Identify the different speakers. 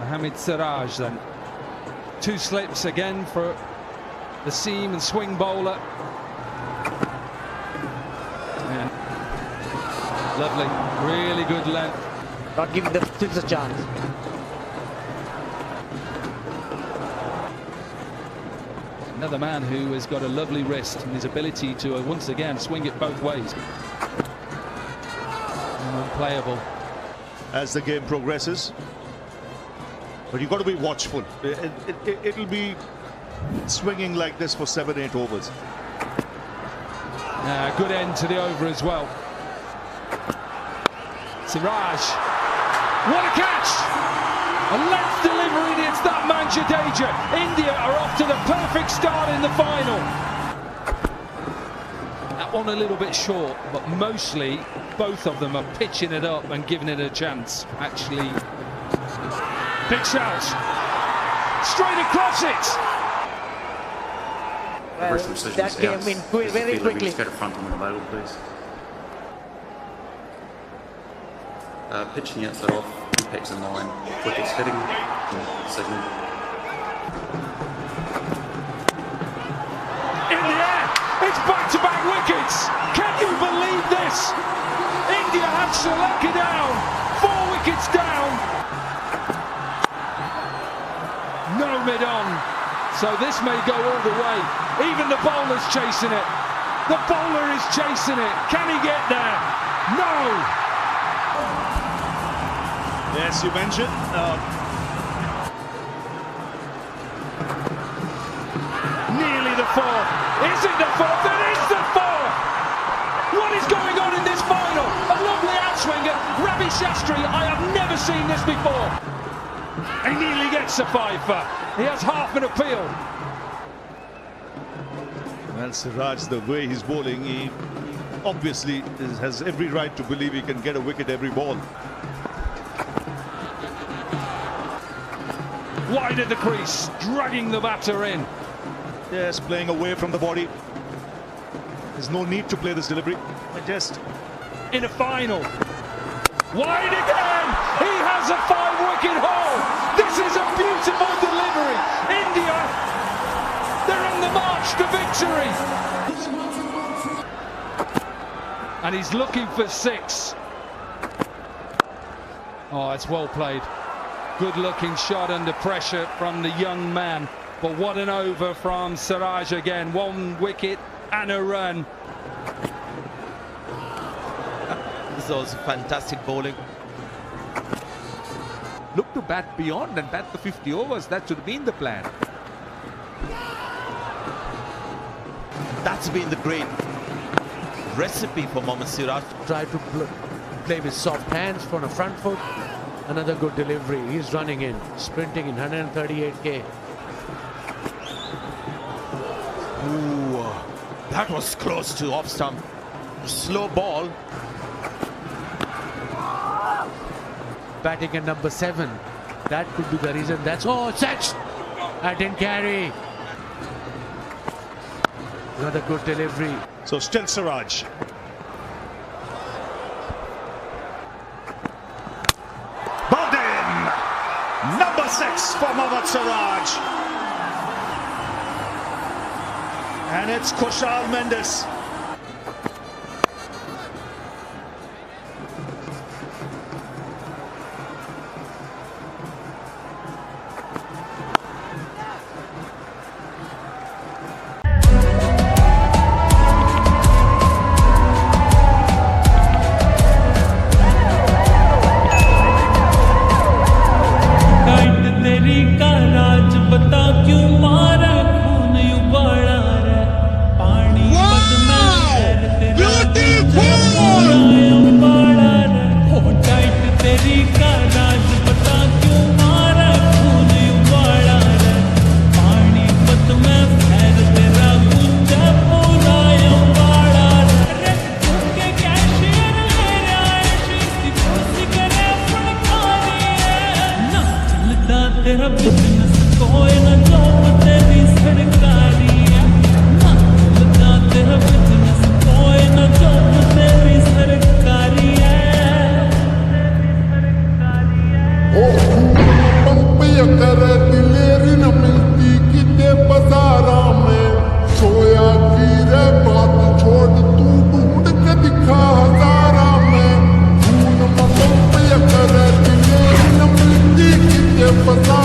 Speaker 1: Mohammed Siraj then. 2 slips again for the seam and swing bowler. And lovely, really good length.
Speaker 2: Not giving the slips a chance.
Speaker 1: Another man who has got a lovely wrist and his ability to once again swing it both ways. Unplayable.
Speaker 3: As the game progresses. But you've got to be watchful. It'll be swinging like this for 7-8 overs.
Speaker 1: Good end to the over as well. Siraj. What a catch! A left delivery, and it's that man Jadeja. India are off to the perfect start in the final. That one a little bit short, but mostly both of them are pitching it up and giving it a chance. Actually, big shout. Straight across it.
Speaker 2: Well, that came in very quickly.
Speaker 4: Just go to front on the middle, please. Pitching outside off, impacts in line, wickets hitting, signal.
Speaker 1: In the air, it's back-to-back wickets. Can you believe this? India have Sri Lanka down, 4 wickets down. No mid-on, so this may go all the way. Even the bowler's chasing it. The bowler is chasing it. Can he get there? No!
Speaker 3: Yes, you mentioned.
Speaker 1: Nearly the 4th. Is it the 4th? It is the 4th! What is going on in this final? A lovely outswinger. Ravi Shastri, I have never seen this before. He nearly gets a 5-fer. He has half an appeal.
Speaker 3: Well, Siraj, the way he's bowling, he obviously has every right to believe he can get a wicket every ball.
Speaker 1: Wide at the crease, dragging the batter in.
Speaker 3: Yes, playing away from the body. There's no need to play this delivery. Just
Speaker 1: in a final. Wide again! He has a 5-wicket haul! This is a beautiful delivery! India, they're on the march to victory! And he's looking for 6. Oh, it's well played. Good looking shot under pressure from the young man. But what an over from Siraj again. 1 wicket and a run.
Speaker 5: This was fantastic bowling. Look to bat beyond and bat the 50 overs. That should have been the plan. That's been the great recipe for Mohammed Siraj.
Speaker 2: Try to play with soft hands from the front foot. Another good delivery. He's running in, sprinting in 138k.
Speaker 5: Ooh, that was close to off stump. Slow ball.
Speaker 2: Batting at number 7. That could be the reason. That's set. That didn't carry. Another good delivery.
Speaker 3: so still Siraj. Number 6 for Mohammed Siraj. And it's Kushal Mendes.
Speaker 6: Oh, for life.